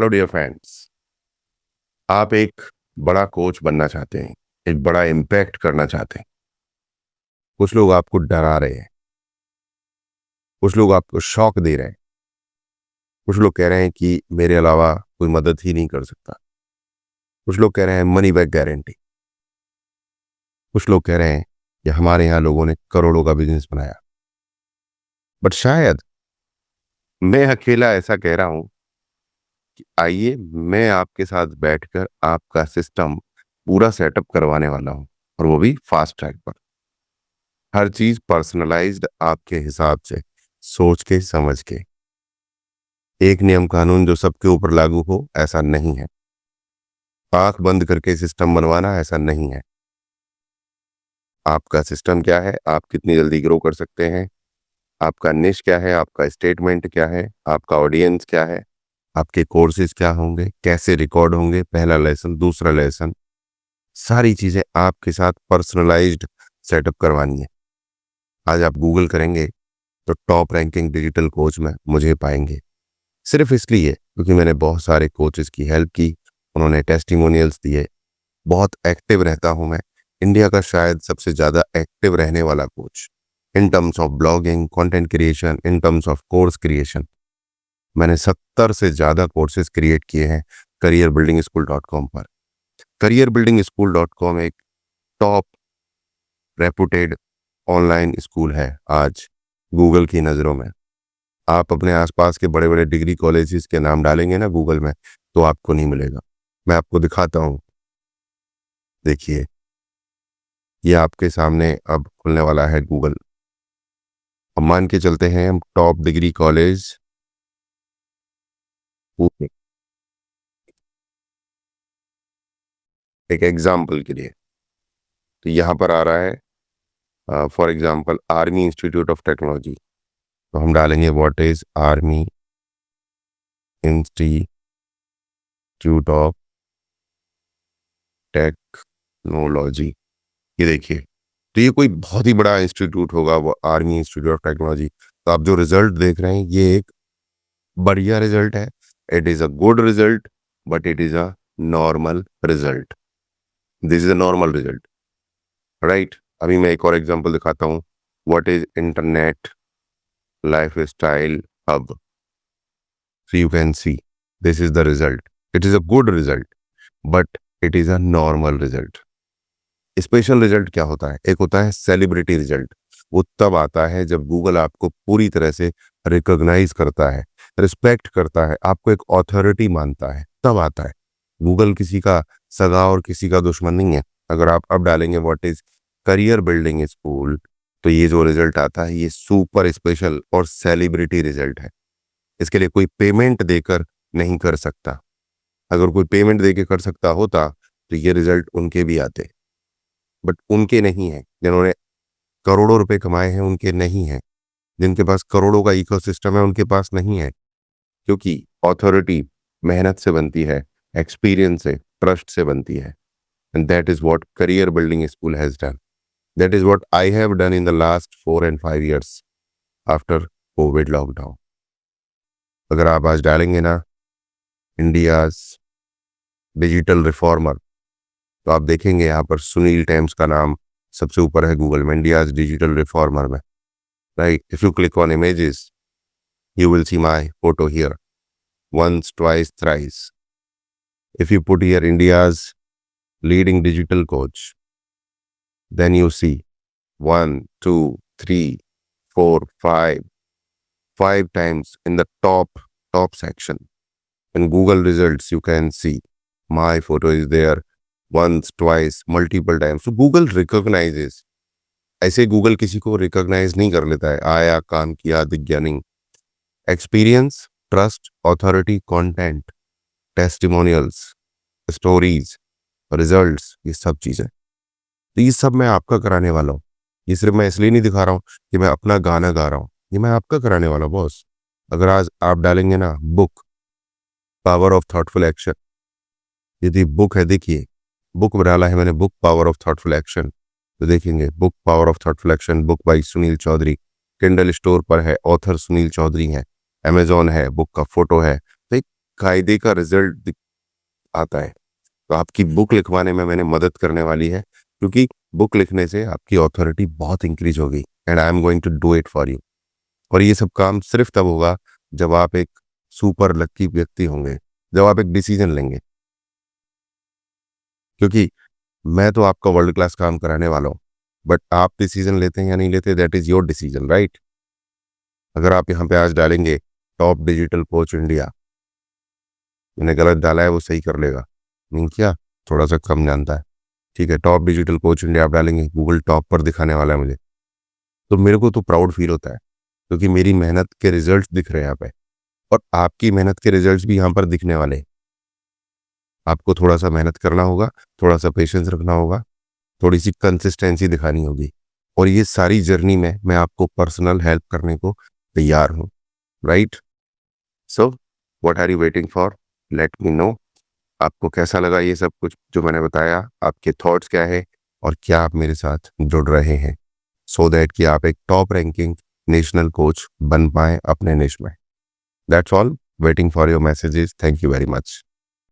Hello dear friends. आप एक बड़ा कोच बनना चाहते हैं, एक बड़ा इम्पैक्ट करना चाहते हैं। कुछ लोग आपको डरा रहे हैं, कुछ लोग आपको शौक दे रहे हैं, कुछ लोग कह रहे हैं कि मेरे अलावा कोई मदद ही नहीं कर सकता। कुछ लोग कह रहे हैं मनी बैक गारंटी। कुछ लोग कह रहे हैं कि हमारे यहाँ लोगों ने करोड़ों का बिजनेस बनाया। बट शायद मैं अकेला ऐसा कह रहा हूं कि आइए मैं आपके साथ बैठकर आपका सिस्टम पूरा सेटअप करवाने वाला हूं, और वो भी फास्ट ट्रैक पर। हर चीज पर्सनलाइज्ड आपके हिसाब से, सोच के समझ के। एक नियम कानून जो सबके ऊपर लागू हो, ऐसा नहीं है। आंख बंद करके सिस्टम बनवाना, ऐसा नहीं है। आपका सिस्टम क्या है, आप कितनी जल्दी ग्रो कर सकते हैं, आपका निश क्या है, आपका स्टेटमेंट क्या है, आपका ऑडियंस क्या है, आपके कोर्सेज क्या होंगे, कैसे रिकॉर्ड होंगे, पहला लेसन, दूसरा लेसन, सारी चीजें आपके साथ पर्सनलाइज्ड सेटअप करवानी है। आज आप गूगल करेंगे तो टॉप रैंकिंग डिजिटल कोच में मुझे पाएंगे। सिर्फ इसलिए क्योंकि मैंने बहुत सारे कोचेस की हेल्प की, उन्होंने टेस्टिमोनियल्स दिए। बहुत एक्टिव रहता हूं मैं, इंडिया का शायद सबसे ज्यादा एक्टिव रहने वाला coach in terms of blogging, content creation, in terms of course creation. मैंने 70 से ज्यादा कोर्सेज क्रिएट किए हैं careerbuildingschool.com पर। careerbuildingschool.com एक टॉप रेपुटेड ऑनलाइन स्कूल है आज गूगल की नज़रों में। आप अपने आसपास के बड़े बड़े डिग्री कॉलेजेस के नाम डालेंगे ना गूगल में, तो आपको नहीं मिलेगा। मैं आपको दिखाता हूं, देखिए ये आपके सामने अब खुलने वाला है गूगल। अब मान के चलते हैं हम टॉप डिग्री कॉलेज, एक एग्जाम्पल के लिए तो यहाँ पर आ रहा है for example army institute of technology. तो हम डालेंगे what is army institute of technology. ये देखिए, तो ये कोई बहुत ही बड़ा इंस्टीट्यूट होगा, वो आर्मी इंस्टीट्यूट ऑफ टेक्नोलॉजी। तो आप जो रिजल्ट देख रहे हैं, ये एक बढ़िया रिजल्ट है। It is a good result, but it is a normal result. This is a normal result, right. अभी मैं एक और एग्जांपल दिखाता हूँ। What is internet life style hub. So you can see this is the result. It is a good result, but it is a normal result. Special result क्या होता है? एक होता है सेलिब्रिटी रिजल्ट। वो तब आता है जब गूगल आपको पूरी तरह से रिकॉग्नाइज करता है, रिस्पेक्ट करता है, आपको एक ऑथोरिटी मानता है, तब आता है। गूगल किसी का सगा और किसी का दुश्मन नहीं है। अगर आप अब डालेंगे what is career building school, तो ये जो रिजल्ट आता है, ये सुपर स्पेशल और सेलिब्रिटी रिजल्ट है। इसके लिए कोई पेमेंट देकर नहीं कर सकता। अगर कोई पेमेंट देकर कर सकता होता तो ये रिजल्ट उनके भी आते, बट उनके नहीं है। जिन्होंने करोड़ों रुपए कमाए हैं उनके नहीं है, जिनके पास करोड़ों का इकोसिस्टम है उनके पास नहीं है। क्योंकि अथॉरिटी मेहनत से बनती है, एक्सपीरियंस से, ट्रस्ट से बनती है। And that is what career building school has done. That is what I have done in the last 4 and 5 years after Covid lockdown. अगर आप आज डालेंगे ना इंडियाज डिजिटल रिफॉर्मर, तो आप देखेंगे यहाँ पर सुनील टेम्स का नाम सबसे ऊपर है गूगल में, इंडियाज डिजिटल रिफॉर्मर में, right. If you click on images, you will see my photo here once, twice, thrice. If you put here India's leading digital coach, then you see 1, 2, 3, 4, 5 times in the top section. In Google results, you can see my photo is there once, twice, multiple times. So Google recognizes. ऐसे Google किसी को recognise नहीं कर लेता है। आया, काम किया, दिख गया, नहीं। Experience, trust, authority, content, testimonials, stories, results, ये सब चीजें, तो ये सब मैं आपका कराने वाला हूँ। ये सिर्फ मैं इसलिए नहीं दिखा रहा हूँ कि मैं अपना गाना गा रहा हूँ, ये मैं आपका कराने वाला हूँ बॉस। अगर आज आप डालेंगे ना book power of thoughtful action, यदि बुक है, देखिए बुक डाला है मैंने, book power of thoughtful action, तो देखेंगे book power of thoughtful action, by बाई सुनील चौधरी। किंडल स्टोर पर है, ऑथर सुनील चौधरी है। अमेजॉन है, बुक का फोटो है। तो एक बाकायदे का रिजल्ट आता है। तो आपकी बुक लिखवाने में मैंने मदद करने वाली है, क्योंकि बुक लिखने से आपकी ऑथोरिटी बहुत इंक्रीज होगी and I am going to do it for you. और ये सब काम सिर्फ तब होगा जब आप एक सुपर लकी व्यक्ति होंगे, जब आप एक डिसीजन लेंगे। क्योंकि मैं तो आपका वर्ल्ड क्लास काम कराने वाला हूँ, बट आप डिसीजन लेते हैं या नहीं लेते, that is your decision, right. अगर आप यहाँ पे आज डालेंगे टॉप डिजिटल कोच इंडिया, मैंने गलत डाला है, वो सही कर लेगा, नहीं क्या, थोड़ा सा कम जानता है, ठीक है, टॉप डिजिटल कोच इंडिया आप डालेंगे, गूगल टॉप पर दिखाने वाला है मुझे, तो मेरे को तो प्राउड फील होता है, क्योंकि मेरी मेहनत के रिजल्ट्स दिख रहे हैं यहाँ पे, और आपकी मेहनत के रिजल्ट्स भी यहाँ पर दिखने वाले हैं। आपको थोड़ा सा मेहनत करना होगा, थोड़ा सा पेशेंस रखना होगा, थोड़ी सी कंसिस्टेंसी दिखानी होगी, और ये सारी जर्नी में मैं आपको पर्सनल हेल्प करने को तैयार हूँ, right. So what are you waiting for, let me know. आपको कैसा लगा ये सब कुछ जो मैंने बताया, आपके थॉट्स क्या है, और क्या आप मेरे साथ जुड़ रहे हैं, सो दैट कि आप एक टॉप रैंकिंग नेशनल कोच बन पाए अपने निश में। That's all, waiting for your messages, thank you very much.